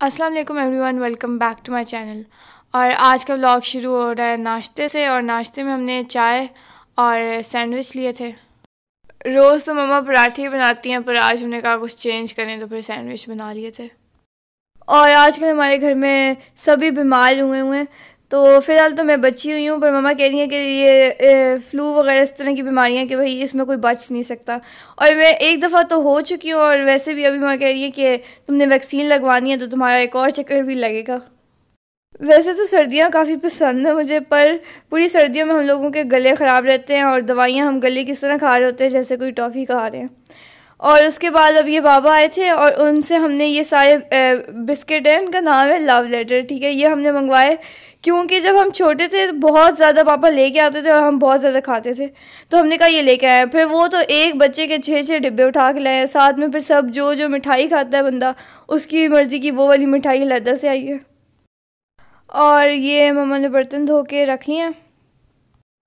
अस्सलाम वालेकुम everyone, welcome back to my channel. और आज का व्लॉग शुरू हो रहा है नाश्ते से। और नाश्ते में हमने चाय और सैंडविच लिए थे। रोज़ तो मम्मा पराठे ही बनाती हैं, पर आज हमने कहा कुछ चेंज करें तो फिर सैंडविच बना लिए थे। और आजकल हमारे घर में सभी बीमार हुए हैं, तो फ़िलहाल तो मैं बची हुई हूँ, पर मम्मा कह रही हैं कि ये फ्लू वगैरह इस तरह की बीमारियाँ कि भाई इसमें कोई बच नहीं सकता। और मैं एक दफ़ा तो हो चुकी हूँ, और वैसे भी अभी मम्मा कह रही है कि तुमने वैक्सीन लगवानी है तो तुम्हारा एक और चक्कर भी लगेगा। वैसे तो सर्दियाँ काफ़ी पसंद है मुझे, पर पूरी सर्दियों में हम लोगों के गले ख़राब रहते हैं और दवाइयाँ हम गले किस तरह खा रहे होते हैं जैसे कोई टॉफ़ी खा रहे हैं। और उसके बाद अब ये बाबा आए थे और उनसे हमने ये सारे बिस्किट हैं, इनका नाम है लव लेटर, ठीक है, ये हमने मंगवाए क्योंकि जब हम छोटे थे तो बहुत ज़्यादा पापा लेके आते थे और हम बहुत ज़्यादा खाते थे, तो हमने कहा ये लेके आए। फिर वो तो एक बच्चे के 6-6 डिब्बे उठा के लाए हैं, साथ में फिर सब जो जो मिठाई खाता है बंदा उसकी मर्ज़ी की वो वाली मिठाई अलग से आई है। और ये मम्मा ने बर्तन धो के रख लिए हैं।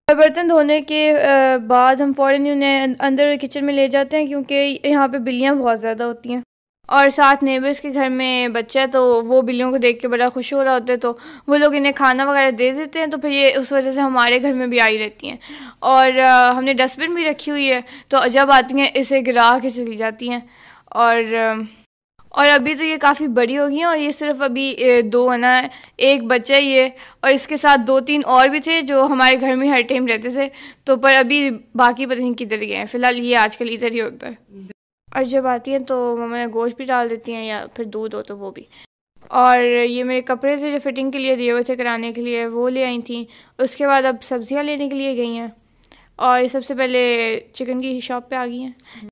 और बर्तन धोने के बाद हम फ़ौरन ही उन्हें अंदर किचन में ले जाते हैं क्योंकि यहाँ पे बिल्लियाँ बहुत ज़्यादा होती हैं। और साथ नेबर्स के घर में बच्चा है, तो वो बिल्लियों को देख के बड़ा खुश हो रहा होता है, तो वो लोग इन्हें खाना वगैरह दे देते हैं, तो फिर ये उस वजह से हमारे घर में भी आई रहती हैं। और हमने डस्टबिन भी रखी हुई है, तो जब आती हैं इसे गिरा के चली जाती हैं। और और अभी तो ये काफ़ी बड़ी हो गई हैं, और ये सिर्फ अभी दो है ना, एक बच्चा ही है, और इसके साथ दो तीन और भी थे जो हमारे घर में हर टाइम रहते थे, तो पर अभी बाकी पता नहीं किधर गए हैं। फ़िलहाल ये आजकल इधर ही होता है। और जब आती हैं तो मम्मा ने गोश्त भी डाल देती हैं या फिर दूध हो तो वो भी। और ये मेरे कपड़े थे जो फिटिंग के लिए दिए हुए थे कराने के लिए, वो ले आई थी। उसके बाद अब सब्ज़ियाँ लेने के लिए गई हैं, और ये सबसे पहले चिकन की शॉप पे आ गई हैं,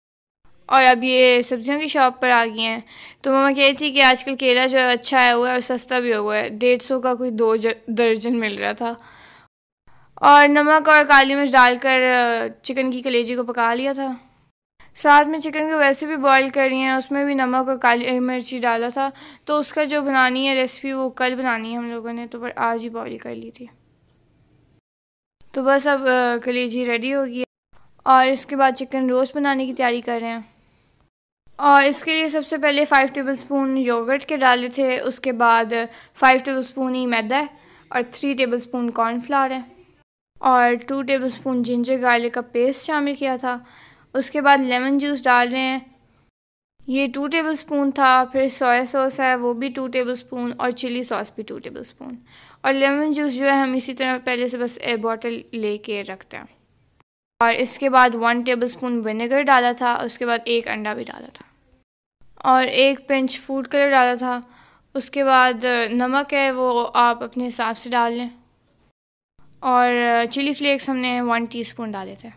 और अब ये सब्जियों की शॉप पर आ गई हैं। तो मम्मा कह रही थी कि आजकल केला जो है अच्छा आया हुआ है और सस्ता भी हुआ है, 150 का कोई दर्जन मिल रहा था। और नमक और काली मिर्च डालकर चिकन की कलेजी को पका लिया था। साथ में चिकन को वैसे भी बॉईल कर रही हैं, उसमें भी नमक और काली मिर्च ही डाला था। तो उसका जो बनानी है रेसिपी वो कल बनानी है हम लोगों ने, तो पर आज ही बॉईल कर ली थी। तो बस अब कलेजी रेडी हो गई है, और इसके बाद चिकन रोस्ट बनाने की तैयारी कर रहे हैं। और इसके लिए सबसे पहले 5 टेबलस्पून योगर्ट के डाले थे, उसके बाद 5 टेबलस्पून ही मैदा है, और 3 टेबलस्पून कॉर्नफ्लावर है, और 2 टेबलस्पून जिंजर गार्लिक का पेस्ट शामिल किया था। उसके बाद लेमन जूस डाल रहे हैं, ये 2 टेबलस्पून था। फिर सोया सॉस है वो भी 2 टेबलस्पून, और चिली सॉस भी 2 टेबलस्पून। और लेमन जूस जो है हम इसी तरह पहले से बस बॉटल लेके रखते हैं। और इसके बाद 1 टेबलस्पून विनेगर डाला था, उसके बाद 1 अंडा भी डाला था, और 1 पिंच फूड कलर डाला था। उसके बाद नमक है वो आप अपने हिसाब से डाल लें, और चिली फ्लेक्स हमने 1 टीस्पून डाले थे।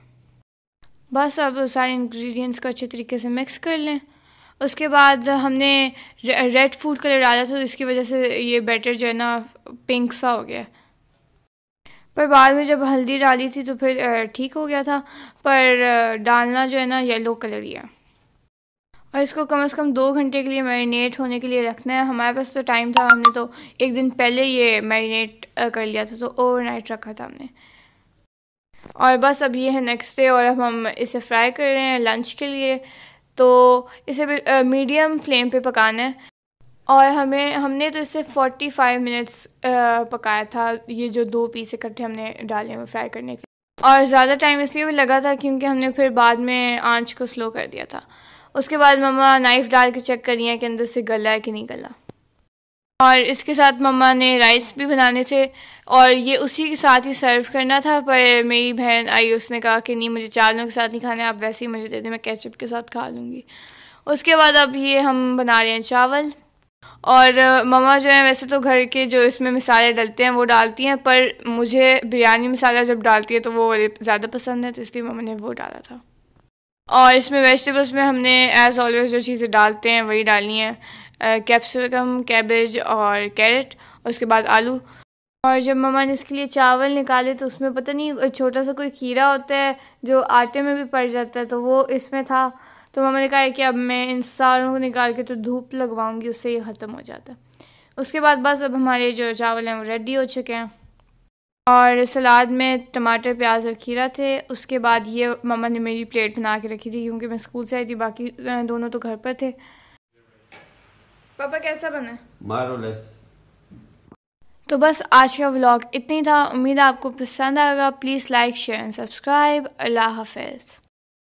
बस अब सारे इंग्रेडिएंट्स को अच्छे तरीके से मिक्स कर लें। उसके बाद हमने रेड फूड कलर डाला था, तो इसकी वजह से ये बैटर जो है ना पिंक सा हो गया। पर बाद में जब हल्दी डाली थी तो फिर ठीक हो गया था, पर डालना जो है ना येलो कलर ही है। और इसको कम से कम 2 घंटे के लिए मैरिनेट होने के लिए रखना है। हमारे पास तो टाइम था, हमने तो एक दिन पहले ये मैरिनेट कर लिया था, तो ओवरनाइट रखा था हमने। और बस अब ये है नेक्स्ट डे, और अब हम इसे फ्राई कर रहे हैं लंच के लिए। तो इसे मीडियम फ्लेम पे पकाना है, और हमने तो इसे 45 मिनट्स पकाया था, ये जो 2 पीस इकट्ठे हमने डाले हुए फ्राई करने के लिए। और ज़्यादा टाइम इसलिए भी लगा था क्योंकि हमने फिर बाद में आंच को स्लो कर दिया था। उसके बाद मम्मा नाइफ़ डाल के चेक कर रही हैं कि अंदर से गला है कि नहीं गला। और इसके साथ मम्मा ने राइस भी बनाने थे, और ये उसी के साथ ही सर्व करना था, पर मेरी बहन आई, उसने कहा कि नहीं मुझे चावलों के साथ नहीं खाने, आप वैसे ही मुझे दे दें, मैं केचप के साथ खा लूँगी। उसके बाद अब ये हम बना रहे हैं चावल। और मम्मा जो है वैसे तो घर के जो इसमें मसाले डलते हैं वो डालती हैं, पर मुझे बिरयानी मसाला जब डालती है तो वो ज़्यादा पसंद है, तो इसलिए मम्मा ने वो डाला था। और इसमें वेजिटेबल्स में हमने एज़ ऑलवेज़ जो चीज़ें डालते हैं वही डालनी है, कैप्सिकम, कैबेज और कैरेट, और उसके बाद आलू। और जब मम्मा ने इसके लिए चावल निकाले तो उसमें पता नहीं छोटा सा कोई कीड़ा होता है जो आटे में भी पड़ जाता है, तो वो इसमें था। तो मम्मा ने कहा कि अब मैं इन सारों को निकाल के तो धूप लगवाऊंगी, उससे ये ख़त्म हो जाता है। उसके बाद बस अब हमारे जो चावल हैं वो रेडी हो चुके हैं। और सलाद में टमाटर, प्याज और खीरा थे। उसके बाद ये मम्मा ने मेरी प्लेट बना के रखी थी क्योंकि मैं स्कूल से आई थी, बाकी दोनों तो घर पर थे। पापा कैसा बना? मार्वलेस। तो बस आज का व्लॉग इतनी था। उम्मीद है आपको पसंद आएगा। Please like share and subscribe. अल्लाह हाफिज़।